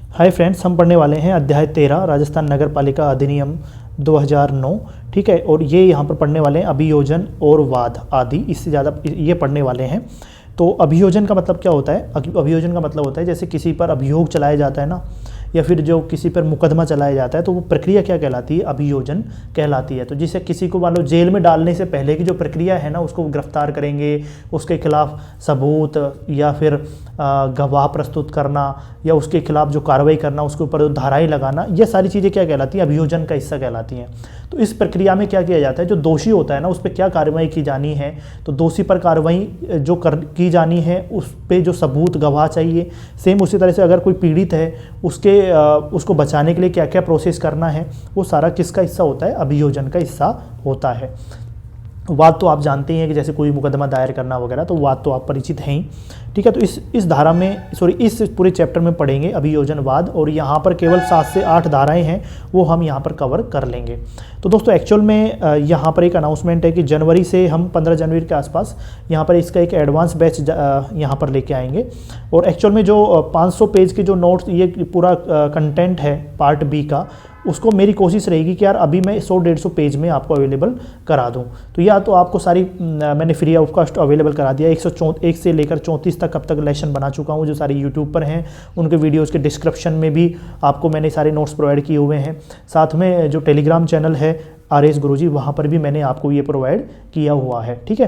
Hi friends, हम पढ़ने वाले हैं अध्याय 13 राजस्थान नगर पालिका अधिनियम 2009। ठीक है, और ये यहाँ पर पढ़ने वाले हैं अभियोजन और वाद आदि, इससे ज़्यादा ये पढ़ने वाले हैं। तो अभियोजन का मतलब क्या होता है? अभियोजन का मतलब होता है जैसे किसी पर अभियोग चलाया जाता है ना, या फिर जो किसी पर मुकदमा चलाया जाता है, तो वो प्रक्रिया क्या कहलाती है? अभियोजन कहलाती है। तो जिसे किसी को मान लो जेल में डालने से पहले की जो प्रक्रिया है ना, उसको गिरफ्तार करेंगे, उसके खिलाफ सबूत या फिर गवाह प्रस्तुत करना, या उसके खिलाफ जो कार्रवाई करना, उसके ऊपर धाराएं लगाना, ये सारी चीज़ें क्या कहलाती हैं? अभियोजन का हिस्सा कहलाती हैं। तो इस प्रक्रिया में क्या किया जाता है? जो दोषी होता है ना, उस पर क्या कार्रवाई की जानी है, तो दोषी पर कार्रवाई जो की जानी है, उस पर जो सबूत गवाह चाहिए, सेम उसी तरह से अगर कोई पीड़ित है उसको बचाने के लिए क्या क्या प्रोसेस करना है, वो सारा किसका हिस्सा होता है? अभियोजन का हिस्सा होता है। वाद तो आप जानते ही हैं कि जैसे कोई मुकदमा दायर करना वगैरह, तो वाद तो आप परिचित हैं ही। ठीक है, तो इस धारा में इस पूरे चैप्टर में पढ़ेंगे अभियोजन वाद, और यहाँ पर केवल 7 से 8 धाराएं हैं, वो हम यहाँ पर कवर कर लेंगे। तो दोस्तों एक्चुअल में यहाँ पर एक अनाउंसमेंट है कि जनवरी से हम 15 जनवरी के आसपास यहाँ पर इसका एक एडवांस बैच यहाँ पर लेके आएंगे। और एक्चुअल में जो 500 पेज के जो नोट्स, ये पूरा कंटेंट है पार्ट बी का, उसको मेरी कोशिश रहेगी कि यार अभी मैं 100-150 पेज में आपको अवेलेबल करा दूं। तो या तो आपको सारी मैंने फ्री ऑफ कॉस्ट अवेलेबल करा दिया, 1 से लेकर 34 तक अब तक लेसन बना चुका हूं, जो सारे यूट्यूब पर हैं। उनके वीडियोस के डिस्क्रिप्शन में भी आपको मैंने सारे नोट्स प्रोवाइड किए हुए हैं। साथ में जो टेलीग्राम चैनल है RS गुरुजी, वहाँ पर भी मैंने आपको ये प्रोवाइड किया हुआ है। ठीक है,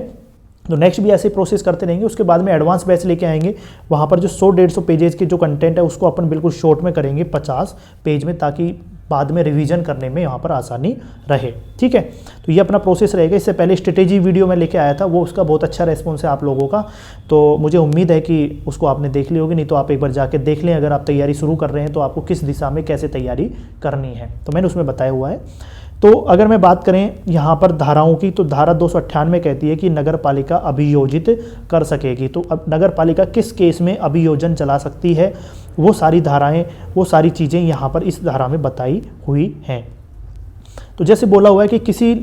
तो नेक्स्ट भी ऐसे प्रोसेस करते रहेंगे। उसके बाद में एडवांस बैच लेके आएंगे, वहाँ पर जो 100-150 पेजेस के जो कंटेंट है उसको अपन बिल्कुल शॉर्ट में करेंगे 50 पेज में, ताकि बाद में रिवीजन करने में यहाँ पर आसानी रहे। ठीक है, तो ये अपना प्रोसेस रहेगा। इससे पहले स्ट्रेटेजी वीडियो में लेके आया था, वो उसका बहुत अच्छा रेस्पॉन्स है आप लोगों का, तो मुझे उम्मीद है कि उसको आपने देख ली होगी। नहीं तो आप एक बार जाके देख लें, अगर आप तैयारी शुरू कर रहे हैं तो आपको किस दिशा में कैसे तैयारी करनी है, तो मैंने उसमें बताया हुआ है। तो अगर मैं बात करें यहाँ पर धाराओं की, तो धारा 298 कहती है कि नगर पालिका अभियोजित कर सकेगी। तो अब नगर पालिका किस केस में अभियोजन चला सकती है, वो सारी धाराएं, वो सारी चीज़ें यहाँ पर इस धारा में बताई हुई हैं। तो जैसे बोला हुआ है कि किसी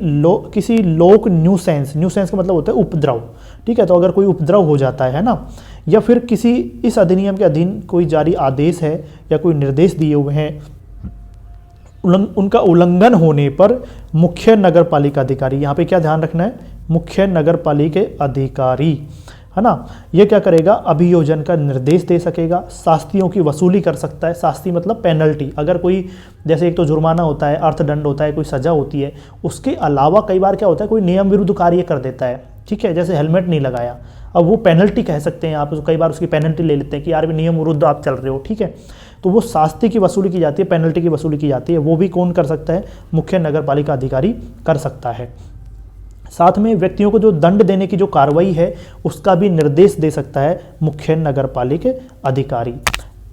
लोक न्यूसेंस का मतलब होता है उपद्रव। ठीक है, तो अगर कोई उपद्रव हो जाता है ना, या फिर किसी इस अधिनियम के अधीन कोई जारी आदेश है या कोई निर्देश दिए हुए हैं, उनका उल्लंघन होने पर मुख्य नगर पालिका अधिकारी, यहाँ पे क्या ध्यान रखना है? मुख्य नगर पालिका अधिकारी, है ना, ये क्या करेगा? अभियोजन का निर्देश दे सकेगा, शास्तियों की वसूली कर सकता है। शास्ति मतलब पेनल्टी। अगर कोई, जैसे एक तो जुर्माना होता है, अर्थदंड होता है, कोई सजा होती है, उसके अलावा कई बार क्या होता है, कोई नियम विरुद्ध कार्य कर देता है। ठीक है, जैसे हेलमेट नहीं लगाया, अब वो पेनल्टी कह सकते हैं आप, कई बार उसकी पेनल्टी ले लेते हैं कि यार भी नियम विरुद्ध आप चल रहे हो। ठीक है, तो वो शास्ति की वसूली की जाती है, पेनल्टी की वसूली की जाती है। वो भी कौन कर सकता है? मुख्य नगर पालिका अधिकारी कर सकता है। साथ में व्यक्तियों को जो दंड देने की जो कार्रवाई है, उसका भी निर्देश दे सकता है मुख्य नगर पालिका अधिकारी।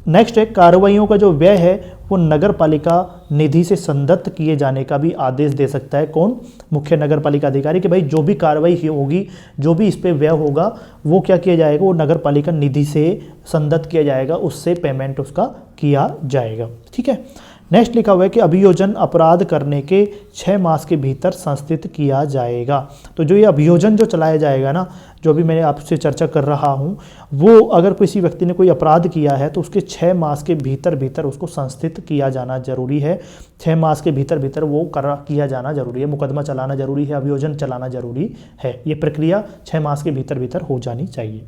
नेक्स्ट है, कार्रवाइयों का जो व्यय है वो नगर पालिका निधि से संदत्त किए जाने का भी आदेश दे सकता है। कौन? मुख्य नगर पालिका अधिकारी, कि भाई जो भी कार्रवाई होगी, जो भी इस पे व्यय होगा, वो क्या किया जाएगा? वो नगर पालिका निधि से संदत्त किया जाएगा, उससे पेमेंट उसका किया जाएगा। ठीक है, नेक्स्ट लिखा हुआ है कि अभियोजन अपराध करने के 6 मास के भीतर संस्थित किया जाएगा। तो जो ये अभियोजन जो चलाया जाएगा ना, जो भी मैं आपसे चर्चा कर रहा हूँ, वो अगर किसी व्यक्ति ने कोई अपराध किया है तो उसके 6 मास के भीतर उसको संस्थित किया जाना जरूरी है। 6 मास के भीतर वो किया जाना जरूरी है। मुकदमा चलाना जरूरी है, अभियोजन चलाना जरूरी है। ये प्रक्रिया 6 मास के भीतर हो जानी चाहिए।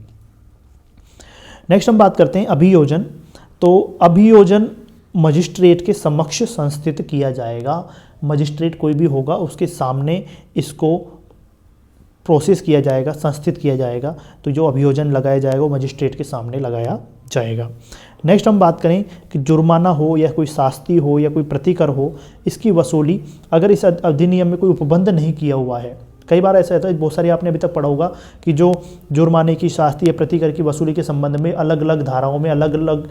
नेक्स्ट हम बात करते हैं अभियोजन। तो अभियोजन मजिस्ट्रेट के समक्ष संस्थित किया जाएगा। मजिस्ट्रेट कोई भी होगा, उसके सामने इसको प्रोसेस किया जाएगा, संस्थित किया जाएगा। तो जो अभियोजन लगाया जाएगा वो मजिस्ट्रेट के सामने लगाया जाएगा। नेक्स्ट हम बात करें कि जुर्माना हो या कोई शास्ति हो या कोई प्रतिकर हो, इसकी वसूली अगर इस अधिनियम में कोई उपबंध नहीं किया हुआ है। कई बार ऐसा होता है, बहुत सारी आपने अभी तक पढ़ा होगा कि जो जुर्माने की, शास्ति या प्रतिकर की वसूली के संबंध में अलग अलग धाराओं में अलग अलग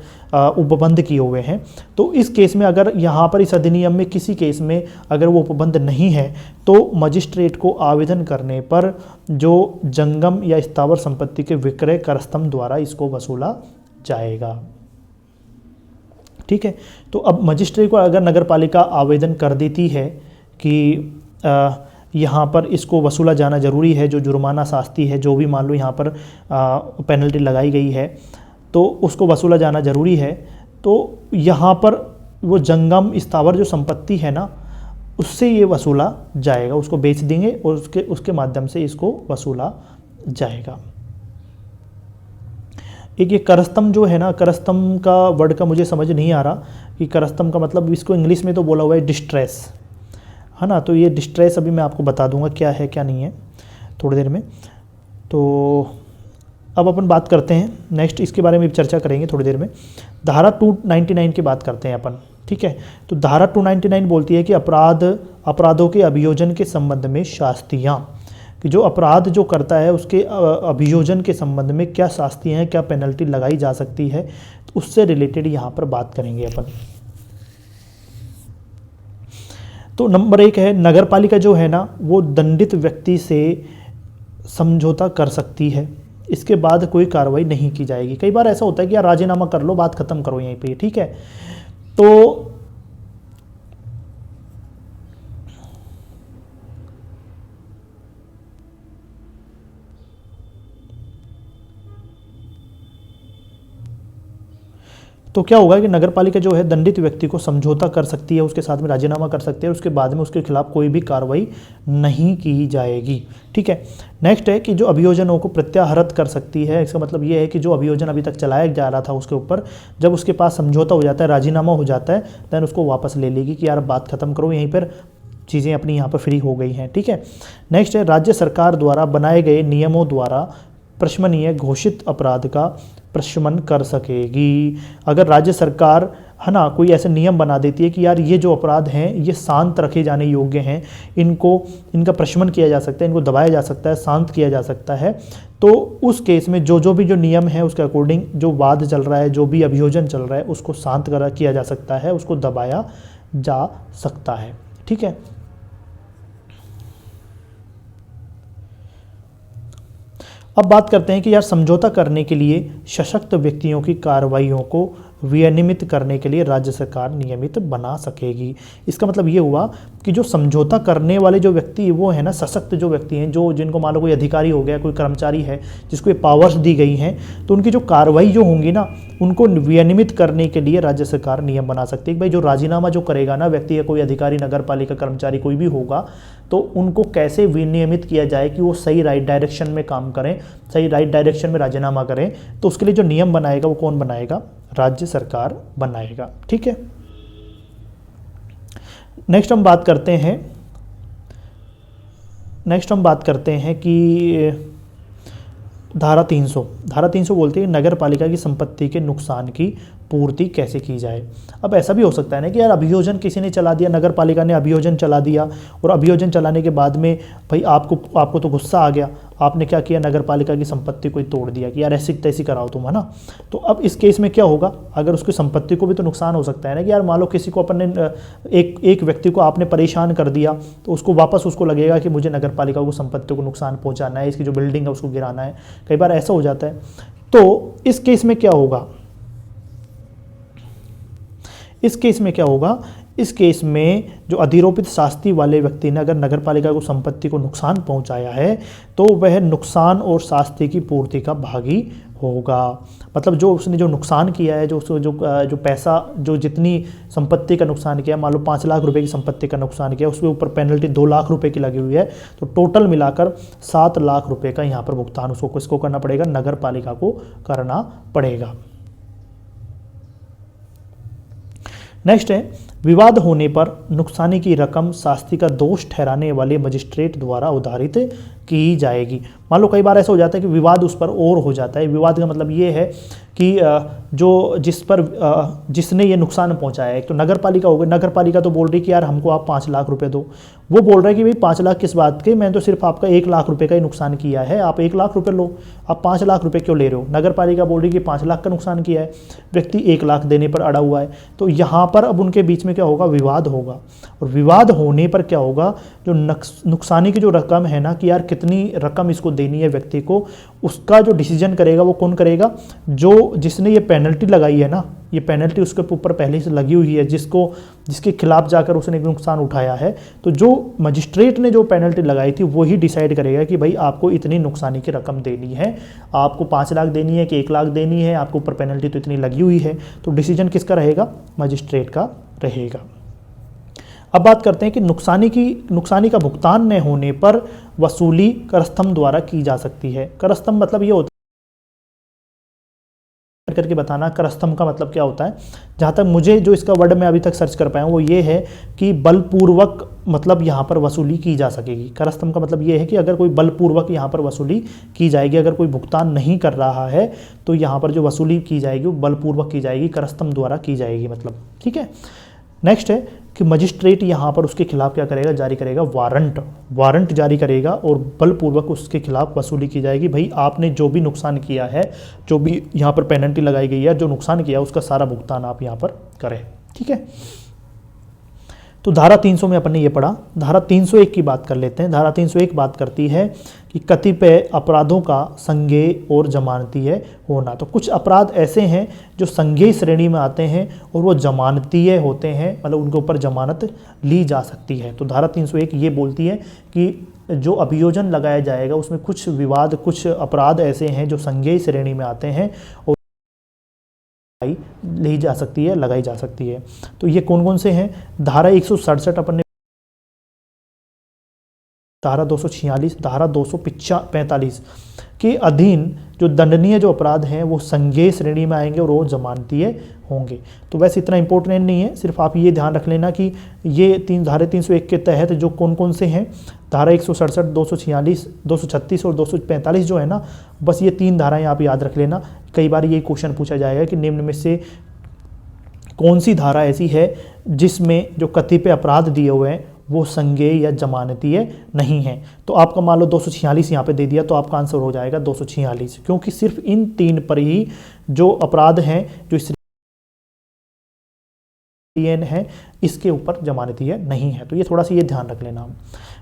उपबंध किए हुए हैं। तो इस केस में अगर यहाँ पर इस अधिनियम में किसी केस में अगर वो उपबंध नहीं है, तो मजिस्ट्रेट को आवेदन करने पर जो जंगम या स्थावर संपत्ति के विक्रय कर स्तंभ द्वारा इसको वसूला जाएगा। ठीक है, तो अब मजिस्ट्रेट को अगर नगर पालिका आवेदन कर देती है कि यहाँ पर इसको वसूला जाना ज़रूरी है, जो जुर्माना, शास्ति है, जो भी मान लो यहाँ पर पेनल्टी लगाई गई है, तो उसको वसूला जाना ज़रूरी है, तो यहाँ पर वो जंगम स्थावर जो संपत्ति है ना, उससे ये वसूला जाएगा, उसको बेच देंगे और उसके माध्यम से इसको वसूला जाएगा। एक ये करस्तम जो है ना, करस्तम का वर्ड का मुझे समझ नहीं आ रहा कि करस्तम का मतलब, इसको इंग्लिश में तो बोला हुआ है डिस्ट्रेस, है ना। तो ये डिस्ट्रेस अभी मैं आपको बता दूंगा क्या है क्या नहीं है थोड़ी देर में। तो अब अपन बात करते हैं नेक्स्ट, इसके बारे में भी चर्चा करेंगे थोड़ी देर में। धारा 299 की बात करते हैं अपन, ठीक है। तो धारा 299 बोलती है कि अपराधों के अभियोजन के संबंध में शास्तियाँ, कि जो अपराध जो करता है उसके अभियोजन के संबंध में क्या शास्तियाँ हैं, क्या पेनल्टी लगाई जा सकती है, तो उससे रिलेटेड यहाँ पर बात करेंगे अपन। तो नंबर 1 है, नगर पालिका जो है ना वो दंडित व्यक्ति से समझौता कर सकती है, इसके बाद कोई कार्रवाई नहीं की जाएगी। कई बार ऐसा होता है कि यार राजीनामा कर लो, बात खत्म करो यहीं पे, ठीक है। तो क्या होगा कि नगर पालिका जो है दंडित व्यक्ति को समझौता कर सकती है, उसके साथ में राजीनामा कर सकती है, उसके बाद में उसके खिलाफ कोई भी कार्रवाई नहीं की जाएगी, ठीक है। नेक्स्ट है कि जो अभियोजनों को प्रत्याहृत कर सकती है। इसका मतलब ये है कि जो अभियोजन अभी तक चलाया जा रहा था उसके ऊपर, जब उसके पास समझौता हो जाता है, राजीनामा हो जाता है, देन उसको वापस ले लेगी कि यार बात खत्म करो, यहीं पर चीज़ें अपनी यहाँ पर फ्री हो गई हैं, ठीक है। नेक्स्ट है, राज्य सरकार द्वारा बनाए गए नियमों द्वारा प्रशमनीय घोषित अपराध का प्रशमन कर सकेगी। अगर राज्य सरकार, है ना, कोई ऐसे नियम बना देती है कि यार ये जो अपराध हैं ये शांत रखे जाने योग्य हैं, इनका प्रशमन किया जा सकता है, इनको दबाया जा सकता है, शांत किया जा सकता है, तो उस केस में जो भी जो नियम है उसके अकॉर्डिंग जो वाद चल रहा है, जो भी अभियोजन चल रहा है, उसको शांत किया जा सकता है, उसको दबाया जा सकता है, ठीक है। अब बात करते हैं कि यार समझौता करने के लिए सशक्त व्यक्तियों की कार्रवाइयों को विनियमित करने के लिए राज्य सरकार नियमित बना सकेगी। इसका मतलब ये हुआ कि जो समझौता करने वाले जो व्यक्ति वो है ना, सशक्त जो व्यक्ति हैं, जो जिनको मान लो कोई अधिकारी हो गया, कोई कर्मचारी है जिसको ये पावर्स दी गई हैं, तो उनकी जो कार्रवाई जो होंगी ना, उनको विनियमित करने के लिए राज्य सरकार नियम बना सकती है कि भाई जो राजीनामा जो करेगा ना व्यक्ति या कोई अधिकारी, नगर पालिका कर्मचारी कोई भी होगा, तो उनको कैसे विनियमित किया जाए कि वो सही राइट डायरेक्शन में काम करें, सही राइट डायरेक्शन में राजीनामा करें। तो उसके लिए जो नियम बनाएगा वो कौन बनाएगा? राज्य सरकार बनाएगा, ठीक है। नेक्स्ट हम बात करते हैं कि धारा 300 बोलती है नगर पालिका की संपत्ति के नुकसान की पूर्ति कैसे की जाए। अब ऐसा भी हो सकता है ना कि यार अभियोजन किसी ने चला दिया, नगर पालिका ने अभियोजन चला दिया, और अभियोजन चलाने के बाद में भाई आपको तो गुस्सा आ गया, आपने क्या किया, नगर पालिका की संपत्ति को ही तोड़ दिया कि यार ऐसी तैसी कराओ तुम, है ना। तो अब इस केस में क्या होगा, अगर उसकी संपत्ति को भी तो नुकसान हो सकता है ना कि यार मान लो किसी को अपन ने एक व्यक्ति को आपने परेशान कर दिया, तो उसको वापस उसको लगेगा कि मुझे नगर पालिका को संपत्ति को नुकसान पहुँचाना है, इसकी जो बिल्डिंग है उसको गिराना है, कई बार ऐसा हो जाता है। तो इस केस में क्या होगा, इस केस में जो अधिरोपित शास्ति वाले व्यक्ति ने अगर नगर पालिका को संपत्ति को नुकसान पहुंचाया है, तो वह नुकसान और शास्ति की पूर्ति का भागी होगा। मतलब जो उसने जो नुकसान किया है, जो पैसा, जो जितनी संपत्ति का नुकसान किया, मान लो 5 लाख रुपए की संपत्ति का नुकसान किया, उसके ऊपर पेनल्टी 2 लाख रुपए की लगी हुई है, तो टोटल मिलाकर 7 लाख रुपए का यहाँ पर भुगतान उसको किसको करना पड़ेगा? नगर पालिका को करना पड़ेगा। नेक्स्ट है, विवाद होने पर नुकसानी की रकम शास्ति का दोष ठहराने वाले मजिस्ट्रेट द्वारा उधारित की जाएगी। मान लो कई बार ऐसा हो जाता है कि विवाद उस पर और हो जाता है। विवाद का मतलब ये है कि जिसने ये नुकसान पहुंचाया है, एक तो नगर पालिका हो गई, नगर पालिका तो बोल रही कि यार हमको आप 5 लाख रुपए दो, वो बोल रहा है कि भाई 5 लाख किस बात के, मैं तो सिर्फ आपका 1 लाख रुपए का ही नुकसान किया है, आप 1 लाख रुपए लो, आप 5 लाख रुपए क्यों ले रहे हो? नगर पालिका बोल रही कि 5 लाख का नुकसान किया है, व्यक्ति 1 लाख देने पर अड़ा हुआ है। तो यहाँ पर अब उनके बीच में क्या होगा? विवाद होगा। और विवाद होने पर क्या होगा, जो नुकसानी की जो रकम है ना, कि यार कितनी रकम इसको देनी है व्यक्ति को, उसका जो डिसीजन करेगा वो कौन करेगा? जो जिसने ये पेनल्टी लगाई है ना, ये पेनल्टी उसके ऊपर पहले से लगी हुई है, जिसके खिलाफ जाकर उसने नुकसान उठाया है, तो जो मजिस्ट्रेट ने जो पेनल्टी लगाई थी वही डिसाइड करेगा कि भाई आपको इतनी नुकसानी की रकम देनी है, आपको 5 लाख देनी है कि 1 लाख देनी है, आपके ऊपर पेनल्टी तो इतनी लगी हुई है। तो डिसीजन किसका रहेगा? मजिस्ट्रेट का रहेगा। अब बात करते हैं कि नुकसानी का भुगतान न होने पर वसूली करस्तम द्वारा की जा सकती है। करस्तम मतलब ये होता है करके बताना, करस्तम का मतलब क्या होता है। जहाँ तक मुझे जो इसका वर्ड मैं अभी तक सर्च कर पाया हूँ वो ये है कि बलपूर्वक मतलब यहाँ पर वसूली की जा सकेगी। करस्तम का मतलब ये है कि अगर कोई बलपूर्वक यहाँ पर वसूली की जाएगी, अगर कोई भुगतान नहीं कर रहा है तो यहाँ पर जो वसूली की जाएगी वो बलपूर्वक की जाएगी, करस्तम द्वारा की जाएगी मतलब, ठीक है। नेक्स्ट है कि मजिस्ट्रेट यहाँ पर उसके खिलाफ क्या करेगा? जारी करेगा वारंट जारी करेगा और बलपूर्वक उसके खिलाफ वसूली की जाएगी। भाई आपने जो भी नुकसान किया है, जो भी यहाँ पर पेनल्टी लगाई गई है, जो नुकसान किया उसका सारा भुगतान आप यहाँ पर करें, ठीक है। तो धारा 300 में अपन ने ये पढ़ा। धारा 301 की बात कर लेते हैं। धारा 301 बात करती है कि कतिपय अपराधों का संज्ञेय और जमानतीय होना। तो कुछ अपराध ऐसे हैं जो संज्ञेय श्रेणी में आते हैं और वो जमानतीय होते हैं, मतलब उनके ऊपर जमानत ली जा सकती है। तो धारा 301 ये बोलती है कि जो अभियोजन लगाया जाएगा उसमें कुछ विवाद, कुछ अपराध ऐसे हैं जो संज्ञेय श्रेणी में आते हैं और ली जा सकती है, लगाई जा सकती है। तो ये कौन कौन से हैं? धारा 167 अपन ने, धारा 246, धारा 245 के अधीन जो दंडनीय जो अपराध हैं वो संज्ञेय श्रेणी में आएंगे और वो जमानतीय होंगे। तो वैसे इतना इंपॉर्टेंट नहीं है, सिर्फ आप ये ध्यान रख लेना कि ये धारा 301 के तहत जो कौन कौन से हैं, धारा 167, 246, 236 और 245 जो है ना, बस ये 3 धाराएं आप याद रख लेना। कई बार ये क्वेश्चन पूछा जाएगा कि निम्न में से कौन सी धारा ऐसी है जिसमें जो कतिपय अपराध दिए हुए हैं वो संज्ञेय या जमानतीय नहीं है। तो आपका मान लो 246 यहाँ पे दे दिया तो आपका आंसर हो जाएगा 246, क्योंकि सिर्फ इन 3 पर ही जो अपराध हैं जो इस है इसके ऊपर जमानतीय नहीं है। तो ये थोड़ा सा ये ध्यान रख लेना। हम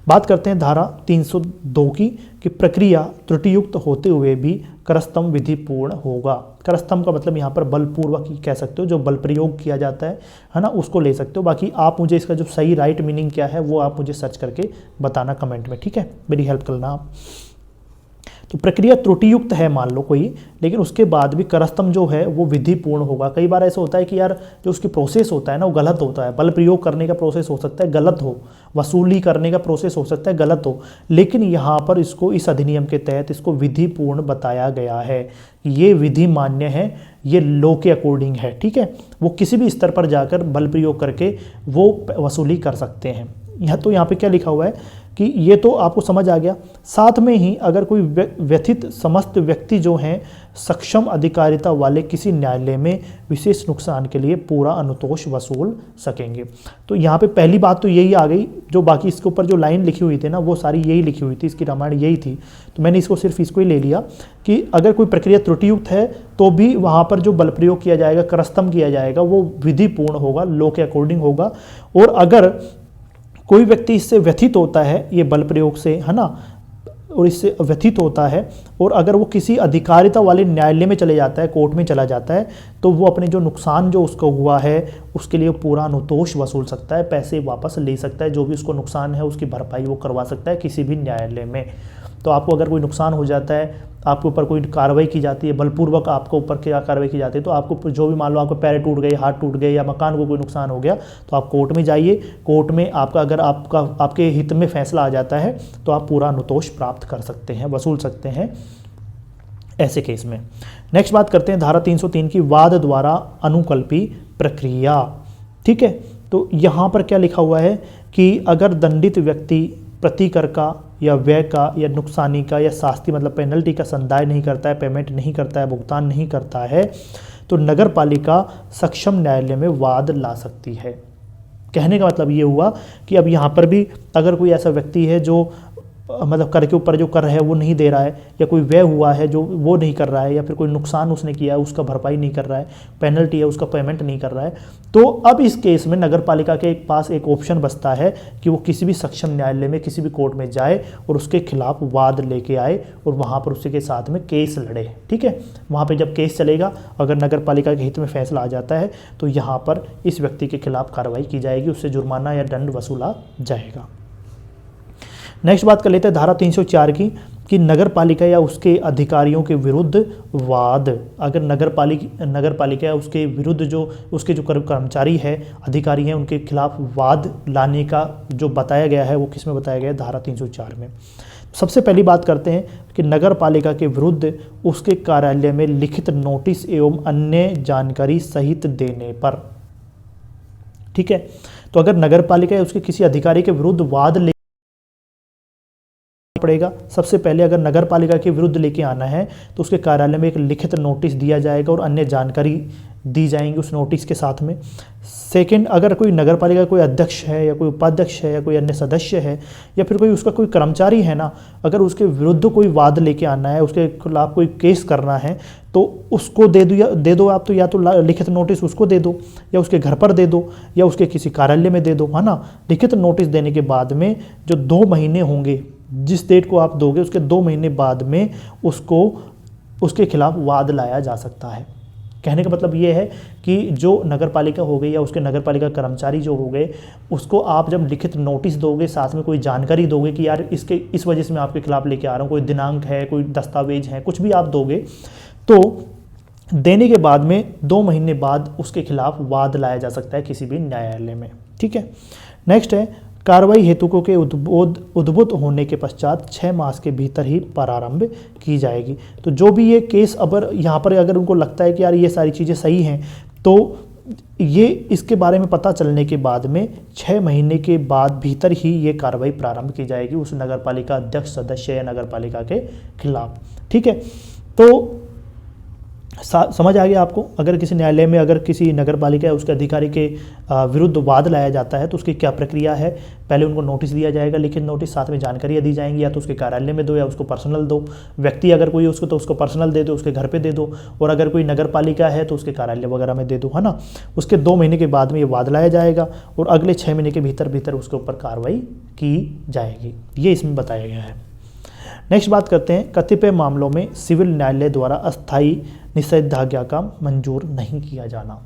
बात करते हैं धारा 302 की कि प्रक्रिया त्रुटियुक्त होते हुए भी करस्तम विधिपूर्ण होगा। करस्तम का मतलब यहाँ पर बलपूर्वक ही कह सकते हो, जो बल प्रयोग किया जाता है ना, उसको ले सकते हो। बाकी आप मुझे इसका जो सही राइट मीनिंग क्या है वो आप मुझे सर्च करके बताना कमेंट में, ठीक है, मेरी हेल्प करना आप। तो प्रक्रिया त्रुटियुक्त है मान लो कोई, लेकिन उसके बाद भी करस्तम जो है वो विधिपूर्ण होगा। कई बार ऐसा होता है कि यार जो उसकी प्रोसेस होता है ना वो गलत होता है, बल प्रयोग करने का प्रोसेस हो सकता है गलत हो, वसूली करने का प्रोसेस हो सकता है गलत हो, लेकिन यहाँ पर इसको इस अधिनियम के तहत इसको विधिपूर्ण बताया गया है। ये विधि मान्य है, ये लॉ के अकॉर्डिंग है, ठीक है। वो किसी भी स्तर पर जाकर बल प्रयोग करके वो वसूली कर सकते हैं। यहाँ पे क्या लिखा हुआ है कि ये तो आपको समझ आ गया। साथ में ही अगर कोई व्यथित समस्त व्यक्ति जो हैं सक्षम अधिकारिता वाले किसी न्यायालय में विशेष नुकसान के लिए पूरा अनुतोष वसूल सकेंगे। तो यहाँ पे पहली बात तो यही आ गई, जो बाकी इसके ऊपर जो लाइन लिखी हुई थी ना वो सारी यही लिखी हुई थी, इसकी रामायण यही थी। तो मैंने इसको सिर्फ इसको ही ले लिया कि अगर कोई प्रक्रिया त्रुटियुक्त है तो भी वहाँ पर जो बल प्रयोग किया जाएगा, करस्तम किया जाएगा, वो विधिपूर्ण होगा, लॉ के अकॉर्डिंग होगा। और अगर कोई व्यक्ति इससे व्यथित होता है, ये बल प्रयोग से, है ना, और इससे व्यथित होता है, और अगर वो किसी अधिकारिता वाले न्यायालय में चले जाता है, कोर्ट में चला जाता है, तो वो अपने जो नुकसान जो उसको हुआ है उसके लिए पूरा अनुतोष वसूल सकता है, पैसे वापस ले सकता है, जो भी उसको नुकसान है उसकी भरपाई वो करवा सकता है किसी भी न्यायालय में। तो आपको अगर कोई नुकसान हो जाता है, आपके ऊपर कोई कार्रवाई की जाती है, बलपूर्वक आपको ऊपर क्या कार्रवाई की जाती है, तो आपको जो भी मान लो आपके पैर टूट गए, हाथ टूट गए, या मकान को कोई नुकसान हो गया, तो आप कोर्ट में जाइए। कोर्ट में आपका अगर आपके हित में फैसला आ जाता है तो आप पूरा अनुतोष प्राप्त कर सकते हैं, वसूल सकते हैं ऐसे केस में। नेक्स्ट बात करते हैं धारा 303 की वाद द्वारा अनुकल्पी प्रक्रिया, ठीक है। तो यहाँ पर क्या लिखा हुआ है कि अगर दंडित व्यक्ति प्रतिकर का या व्यय का या नुकसानी का या शास्ति मतलब पेनल्टी का संदाय नहीं करता है, पेमेंट नहीं करता है, भुगतान नहीं करता है, तो नगर पालिका सक्षम न्यायालय में वाद ला सकती है। कहने का मतलब ये हुआ कि अब यहाँ पर भी अगर कोई ऐसा व्यक्ति है जो मतलब कर के ऊपर जो कर है वो नहीं दे रहा है, या कोई व्यय हुआ है जो वो नहीं कर रहा है, या फिर कोई नुकसान उसने किया है उसका भरपाई नहीं कर रहा है, पेनल्टी है उसका पेमेंट नहीं कर रहा है, तो अब इस केस में नगर पालिका के पास एक ऑप्शन बचता है कि वो किसी भी सक्षम न्यायालय में, किसी भी कोर्ट में जाए और उसके खिलाफ वाद लेके आए और वहाँ पर उसी के साथ में केस लड़े। ठीक है, वहाँ पर जब केस चलेगा, अगर नगर पालिका के हित में फैसला आ जाता है तो यहाँ पर इस व्यक्ति के खिलाफ कार्रवाई की जाएगी, उससे जुर्माना या दंड वसूला जाएगा। नेक्स्ट बात कर लेते हैं धारा 304 की, कि नगर पालिका या उसके अधिकारियों के विरुद्ध वाद। अगर नगर पालिका या उसके विरुद्ध जो उसके जो कर्मचारी है, अधिकारी हैं, उनके खिलाफ वाद लाने का जो बताया गया है वो किस में बताया गया है? धारा 304 में। सबसे पहली बात करते हैं कि नगर पालिका के विरुद्ध उसके कार्यालय में लिखित नोटिस एवं अन्य जानकारी सहित देने पर। ठीक है, तो अगर नगर पालिका या उसके किसी अधिकारी के विरुद्ध वाद पड़ेगा, सबसे पहले अगर नगर पालिका के विरुद्ध लेके आना है तो उसके कार्यालय में एक लिखित नोटिस दिया जाएगा और अन्य जानकारी दी जाएंगी उस नोटिस के साथ में। सेकंड, अगर कोई नगर पालिका का कोई अध्यक्ष है या कोई उपाध्यक्ष है या कोई अन्य सदस्य है या फिर कोई उसका कोई कर्मचारी है ना, अगर उसके विरुद्ध कोई वाद लेके आना है, उसके खिलाफ कोई केस करना है, तो उसको दे दो आप, तो या तो लिखित नोटिस उसको दे दो या उसके घर पर दे दो या उसके किसी कार्यालय में दे दो, है ना। लिखित नोटिस देने के बाद में जो 2 महीने होंगे, जिस डेट को आप दोगे उसके 2 महीने बाद में उसके खिलाफ वाद लाया जा सकता है। कहने का मतलब ये है कि जो नगर पालिका हो गई या उसके नगर पालिका कर्मचारी जो हो गए, उसको आप जब लिखित नोटिस दोगे, साथ में कोई जानकारी दोगे कि यार इस वजह से मैं आपके खिलाफ लेके आ रहा हूँ, कोई दिनांक है, कोई दस्तावेज है, कुछ भी आप दोगे, तो देने के बाद में 2 महीने बाद उसके खिलाफ वाद लाया जा सकता है किसी भी न्यायालय में। ठीक है, नेक्स्ट है कार्रवाई हेतुकों के उद्भूत होने के पश्चात 6 मास के भीतर ही प्रारंभ की जाएगी। तो जो भी ये केस अगर यहाँ पर अगर उनको लगता है कि यार ये सारी चीज़ें सही हैं, तो ये इसके बारे में पता चलने के बाद में 6 महीने के बाद भीतर ही ये कार्रवाई प्रारंभ की जाएगी उस नगर पालिका अध्यक्ष, सदस्य या नगर पालिका के खिलाफ। ठीक है, तो समझ आ गया आपको। अगर किसी न्यायालय में अगर किसी नगर पालिका या उसके अधिकारी के विरुद्ध वाद लाया जाता है तो उसकी क्या प्रक्रिया है? पहले उनको नोटिस दिया जाएगा, लिखित नोटिस, साथ में जानकारियाँ दी जाएंगी, या तो उसके कार्यालय में दो या उसको पर्सनल दो। व्यक्ति अगर कोई उसको तो उसको पर्सनल दे दो, उसके घर पे दे दो, और अगर कोई नगर पालिका है तो उसके कार्यालय वगैरह में दे दो, है ना। उसके 2 महीने के बाद में ये वाद लाया जाएगा और अगले 6 महीने के भीतर उसके ऊपर कार्रवाई की जाएगी। ये इसमें बताया गया है। नेक्स्ट बात करते हैं, कतिपय मामलों में सिविल न्यायालय द्वारा अस्थायी निषेधाज्ञा का मंजूर नहीं किया जाना।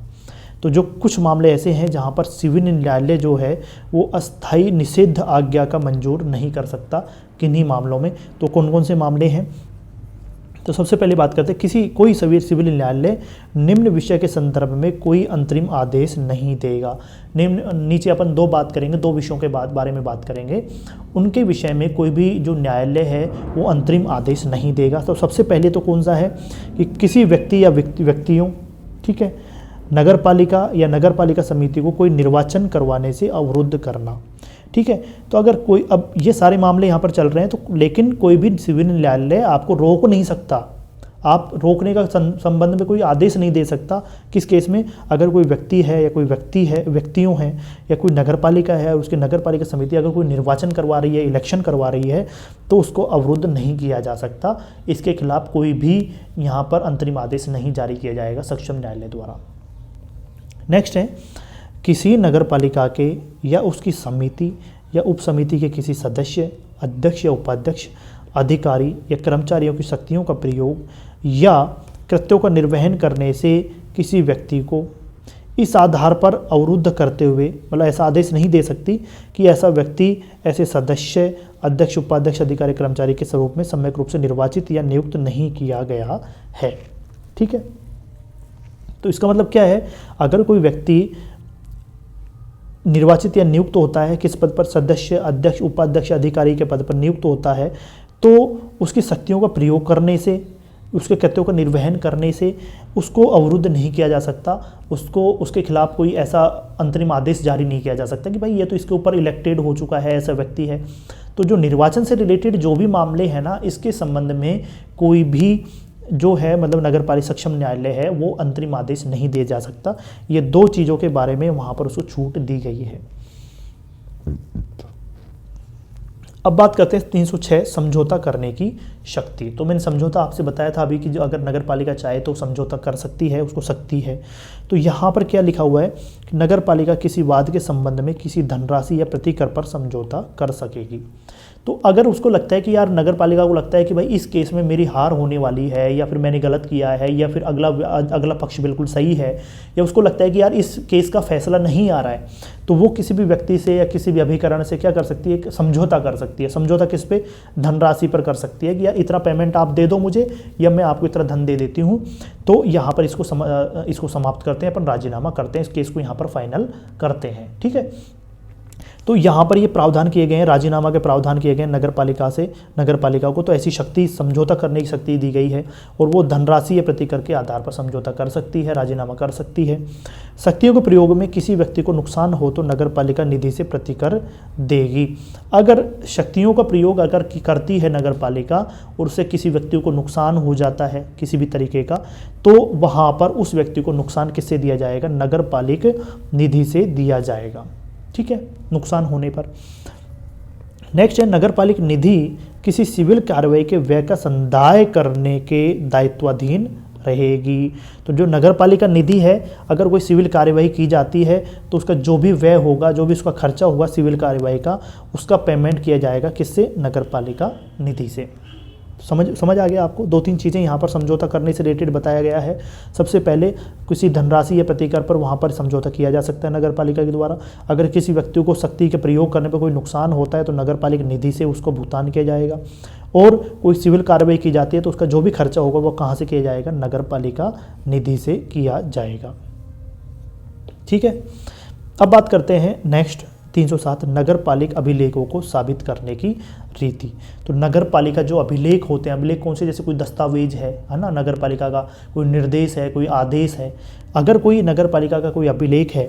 तो जो कुछ मामले ऐसे हैं जहां पर सिविल न्यायालय जो है वो अस्थायी निषेध आज्ञा का मंजूर नहीं कर सकता, किन्हीं मामलों में। तो कौन कौन से मामले हैं? तो सबसे पहले बात करते हैं, कोई सिविल न्यायालय निम्न विषय के संदर्भ में कोई अंतरिम आदेश नहीं देगा। नीचे अपन 2 बात करेंगे, 2 विषयों के बारे में बात करेंगे। उनके विषय में कोई भी जो न्यायालय है वो अंतरिम आदेश नहीं देगा। तो सबसे पहले तो कौन सा है कि किसी व्यक्ति या व्यक्तियों, ठीक है, नगर पालिका या नगर पालिका समिति को कोई निर्वाचन करवाने से अवरुद्ध करना। ठीक है, तो अगर कोई, अब ये सारे मामले यहाँ पर चल रहे हैं, तो लेकिन कोई भी सिविल न्यायालय आपको रोक नहीं सकता। आप रोकने का संबंध में कोई आदेश नहीं दे सकता। किस केस में? अगर कोई व्यक्ति है या कोई व्यक्तियों हैं या कोई नगर पालिका है, उसकी नगर पालिका समिति अगर कोई निर्वाचन करवा रही है, इलेक्शन करवा रही है, तो उसको अवरुद्ध नहीं किया जा सकता। इसके खिलाफ कोई भी यहाँ पर अंतरिम आदेश नहीं जारी किया जाएगा सक्षम न्यायालय द्वारा। नेक्स्ट है, किसी नगर पालिका के या उसकी समिति या उप समिति के किसी सदस्य, अध्यक्ष या उपाध्यक्ष, अधिकारी या कर्मचारियों की शक्तियों का प्रयोग या कृत्यों का निर्वहन करने से किसी व्यक्ति को इस आधार पर अवरुद्ध करते हुए, मतलब ऐसा आदेश नहीं दे सकती कि ऐसा व्यक्ति ऐसे सदस्य, अध्यक्ष, उपाध्यक्ष, अधिकारी, कर्मचारी के स्वरूप में सम्यक रूप से निर्वाचित या नियुक्त नहीं किया गया है। ठीक है, तो इसका मतलब क्या है? अगर कोई व्यक्ति निर्वाचित या नियुक्त होता है, किस पद पर? सदस्य, अध्यक्ष, उपाध्यक्ष, अधिकारी के पद पर नियुक्त होता है, तो उसकी शक्तियों का प्रयोग करने से, उसके कर्तव्यों का निर्वहन करने से उसको अवरुद्ध नहीं किया जा सकता। उसके खिलाफ कोई ऐसा अंतरिम आदेश जारी नहीं किया जा सकता कि भाई ये तो इसके ऊपर इलेक्टेड हो चुका है, ऐसा व्यक्ति है। तो जो निर्वाचन से रिलेटेड जो भी मामले हैं ना, इसके संबंध में कोई भी जो है, मतलब नगर पालिका सक्षम न्यायालय है, वो अंतरिम आदेश नहीं दे जा सकता। ये 2 चीज़ों के बारे में वहाँ पर उसको छूट दी गई है। अब बात करते हैं 306 समझौता करने की शक्ति। तो मैंने समझौता आपसे बताया था अभी कि जो अगर नगर पालिका चाहे तो समझौता कर सकती है, उसको शक्ति है। तो यहाँ पर क्या लिखा हुआ है कि नगर पालिका किसी वाद के संबंध में किसी धनराशि या प्रतिकर पर समझौता कर सकेगी। तो अगर उसको लगता है कि यार नगर पालिका को लगता है कि भाई इस केस में मेरी हार होने वाली है, या फिर मैंने गलत किया है, या फिर अगला पक्ष बिल्कुल सही है, या उसको लगता है कि यार इस केस का फैसला नहीं आ रहा है, तो वो किसी भी व्यक्ति से या किसी भी अभिकरण से क्या कर सकती है, समझौता कर सकती है। समझौता किस पे? धनराशि पर कर सकती है कि यार इतना पेमेंट आप दे दो मुझे, या मैं आपको इतना धन दे देती हूँ। तो यहाँ पर इसको समाप्त करते हैं, अपन राजीनामा करते हैं, इस केस को यहाँ पर फाइनल करते हैं। ठीक है, तो यहाँ पर ये प्रावधान किए गए हैं, राजीनामा के प्रावधान किए गए हैं नगर पालिका को। तो ऐसी शक्ति, समझौता करने की शक्ति दी गई है, और वो धनराशि या प्रतिकर के आधार पर समझौता कर सकती है, राजीनामा कर सकती है। शक्तियों के प्रयोग में किसी व्यक्ति को नुकसान हो तो नगर पालिका निधि से प्रतिकर देगी। अगर शक्तियों का प्रयोग अगर करती है नगर पालिका और उससे किसी व्यक्ति को नुकसान हो जाता है किसी भी तरीके का, तो वहाँ पर उस व्यक्ति को नुकसान किससे दिया जाएगा? नगर पालिका निधि से दिया जाएगा। ठीक है, नुकसान होने पर। नेक्स्ट है, नगरपालिका निधि किसी सिविल कार्रवाई के व्यय का संदाय करने के दायित्वाधीन रहेगी। तो जो नगरपालिका निधि है, अगर कोई सिविल कार्यवाही की जाती है तो उसका जो भी व्यय होगा, जो भी उसका खर्चा होगा सिविल कार्यवाही का, उसका पेमेंट किया जाएगा किससे? नगरपालिका निधि से। समझ आ गया आपको? 2-3 चीज़ें यहाँ पर समझौता करने से रिलेटेड बताया गया है। सबसे पहले किसी धनराशि या प्रतिकर पर वहाँ पर समझौता किया जा सकता है नगर पालिका के द्वारा। अगर किसी व्यक्ति को शक्ति के प्रयोग करने पर कोई नुकसान होता है तो नगर पालिका निधि से उसको भुगतान किया जाएगा। और कोई सिविल कार्रवाई की जाती है तो उसका जो भी खर्चा होगा वो कहाँ से किया जाएगा? नगर पालिका निधि से किया जाएगा। ठीक है, अब बात करते हैं नेक्स्ट 307 नगर पालिक अभिलेखों को साबित करने की रीति। तो नगर पालिका जो अभिलेख होते हैं, अभिलेख कौन से? जैसे कोई दस्तावेज है ना, नगर पालिका का कोई निर्देश है, कोई आदेश है। अगर कोई नगर पालिका का कोई अभिलेख है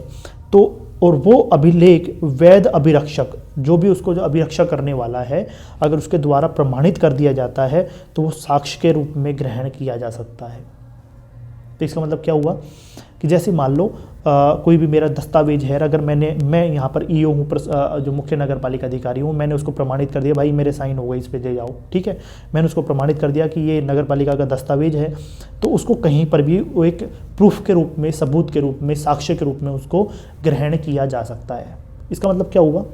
तो, और वो अभिलेख वैध अभिरक्षक, जो भी उसको जो अभिरक्षा करने वाला है, अगर उसके द्वारा प्रमाणित कर दिया जाता है तो वो साक्ष्य के रूप में ग्रहण किया जा सकता है। तो इसका मतलब क्या हुआ कि जैसे मान लो कोई भी मेरा दस्तावेज है, अगर मैं यहाँ पर ईओ हूँ, जो मुख्य नगर पालिका अधिकारी हूँ, मैंने उसको प्रमाणित कर दिया, भाई मेरे साइन हो गए, इस पे दे जाओ। ठीक है, मैंने उसको प्रमाणित कर दिया कि ये नगर पालिका का दस्तावेज है, तो उसको कहीं पर भी वो एक प्रूफ के रूप में, सबूत के रूप में, साक्ष्य के रूप में उसको ग्रहण किया जा सकता है। इसका मतलब क्या हुआ?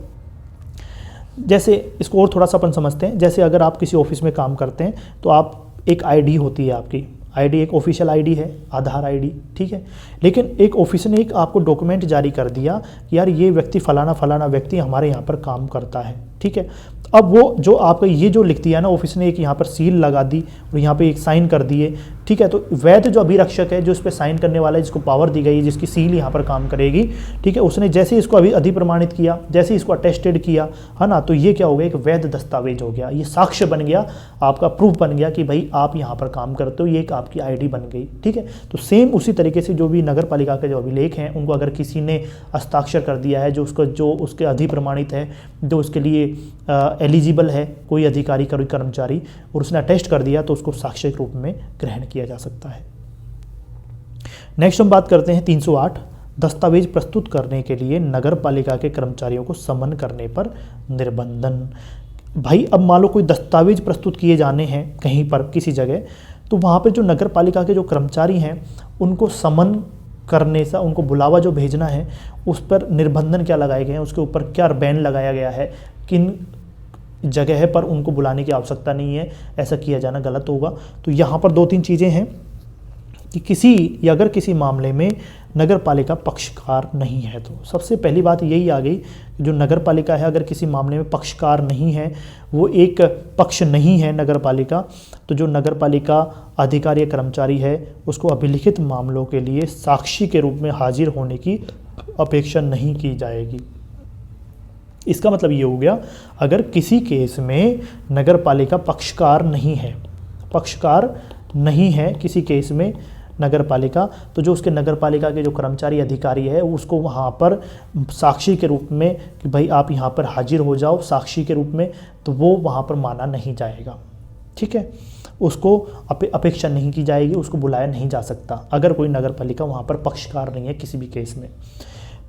जैसे इसको और थोड़ा सा अपन समझते हैं। जैसे अगर आप किसी ऑफिस में काम करते हैं तो आप एक आईडी होती है, आपकी आईडी एक ऑफिशियल आईडी है, आधार आईडी। ठीक है, लेकिन एक ऑफिस ने एक आपको डॉक्यूमेंट जारी कर दिया कि यार ये व्यक्ति फलाना व्यक्ति हमारे यहाँ पर काम करता है। ठीक है, अब वो जो आपका ये जो लिख दिया ना ऑफिस ने, एक यहाँ पर सील लगा दी और यहाँ पे एक साइन कर दिए। ठीक है, तो वैध जो अभिरक्षक है, जो इस पर साइन करने वाला है, जिसको पावर दी गई है, जिसकी सील यहाँ पर काम करेगी, ठीक है, उसने जैसे इसको अभी अधिप्रमाणित किया, जैसे इसको अटेस्टेड किया, है ना, तो ये क्या हो गया? एक वैध दस्तावेज हो गया, ये साक्ष्य बन गया, आपका प्रूफ बन गया कि भाई आप यहाँ पर काम करते हो, ये एक आपकी आईडी बन गई। ठीक है, तो सेम उसी तरीके से जो भी नगर पालिका के जो अभिलेख हैं, उनको अगर किसी ने हस्ताक्षर कर दिया है, जो उसके अधिप्रमाणित है, जो उसके लिए एलिजिबल है, कोई अधिकारी, कोई कर्मचारी, और उसने अटेस्ट कर दिया, तो उसको साक्ष्य के रूप में ग्रहण किया जा सकता है। नेक्स्ट हम बात करते हैं 308 दस्तावेज प्रस्तुत करने के लिए नगर पालिका के कर्मचारियों को समन करने पर निर्बंधन। भाई अब मान लो कोई दस्तावेज प्रस्तुत किए जाने हैं कहीं पर किसी जगह, तो वहाँ पर जो नगर पालिका के जो कर्मचारी हैं उनको समन करने से, उनको बुलावा जो भेजना है, उस पर निर्बंधन क्या लगाए गए हैं, उसके ऊपर क्या बैन लगाया गया है, किन जगह पर उनको बुलाने की आवश्यकता नहीं है, ऐसा किया जाना गलत होगा। तो यहाँ पर 2-3 चीज़ें हैं कि अगर किसी मामले में नगर पालिका पक्षकार नहीं है, तो सबसे पहली बात यही आ गई, जो नगर पालिका है अगर किसी मामले में पक्षकार नहीं है, वो एक पक्ष नहीं है नगर पालिका, तो जो नगर पालिका अधिकारी या कर्मचारी है उसको अभिलिखित मामलों के लिए साक्षी के रूप में हाजिर होने की अपेक्षा नहीं की जाएगी। इसका मतलब ये हो गया, अगर किसी केस में नगर पालिका पक्षकार नहीं है किसी केस में नगर पालिका, तो जो उसके नगर पालिका के जो कर्मचारी अधिकारी है उसको वहाँ पर साक्षी के रूप में कि भाई आप यहाँ पर हाजिर हो जाओ साक्षी के रूप में, तो वो वहाँ पर माना नहीं जाएगा। ठीक है, उसको अपेक्षा नहीं की जाएगी, उसको बुलाया नहीं जा सकता अगर कोई नगर पालिका वहाँ पर पक्षकार नहीं है किसी भी केस में।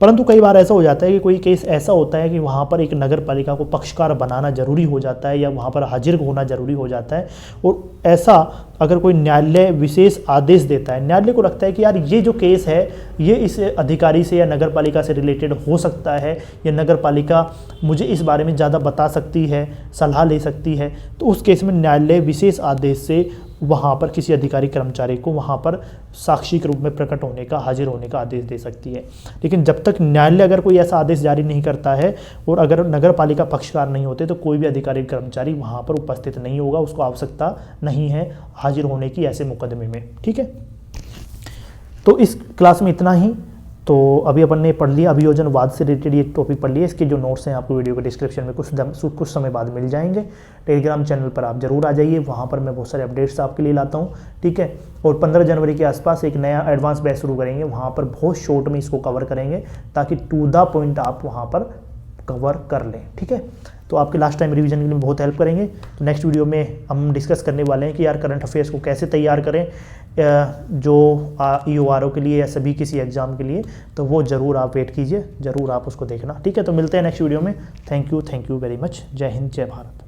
परंतु कई बार ऐसा हो जाता है कि कोई केस ऐसा होता है कि वहाँ पर एक नगर पालिका को पक्षकार बनाना जरूरी हो जाता है या वहाँ पर हाजिर होना जरूरी हो जाता है। और ऐसा अगर कोई न्यायालय विशेष आदेश देता है, न्यायालय को लगता है कि यार ये जो केस है ये इस अधिकारी से या नगर पालिका से रिलेटेड हो सकता है, या नगर पालिका मुझे इस बारे में ज़्यादा बता सकती है, सलाह ले सकती है, तो उस केस में न्यायालय विशेष आदेश से वहाँ पर किसी अधिकारी कर्मचारी को वहाँ पर साक्षी के रूप में प्रकट होने का, हाजिर होने का आदेश दे सकती है। लेकिन जब तक न्यायालय अगर कोई ऐसा आदेश जारी नहीं करता है और अगर नगर पालिका पक्षकार नहीं होते, तो कोई भी अधिकारी कर्मचारी वहाँ पर उपस्थित नहीं होगा, उसको आवश्यकता नहीं है हाजिर होने की ऐसे मुकदमे में। ठीक है, तो इस क्लास में इतना ही। तो अभी अपन ने पढ़ लिया अभियोजनवाद से रिलेटेड ये टॉपिक पढ़ लिया। इसके जो नोट्स हैं आपको वीडियो के डिस्क्रिप्शन में कुछ समय बाद मिल जाएंगे। टेलीग्राम चैनल पर आप जरूर आ जाइए, वहाँ पर मैं बहुत सारे अपडेट्स आपके लिए लाता हूँ। ठीक है, और 15 जनवरी के आसपास एक नया एडवांस बैच शुरू करेंगे, वहाँ पर बहुत शॉर्ट में इसको कवर करेंगे ताकि टू द पॉइंट आप वहाँ पर कवर कर लें। ठीक है, तो आपके लास्ट टाइम रिवीजन के लिए बहुत हेल्प करेंगे। तो नेक्स्ट वीडियो में हम डिस्कस करने वाले हैं कि यार करंट अफेयर्स को कैसे तैयार करें जो EORO के लिए या सभी किसी एग्जाम के लिए, तो वो ज़रूर आप वेट कीजिए, ज़रूर आप उसको देखना। ठीक है, तो मिलते हैं नेक्स्ट वीडियो में। Thank you very much. जय हिंद, जय भारत।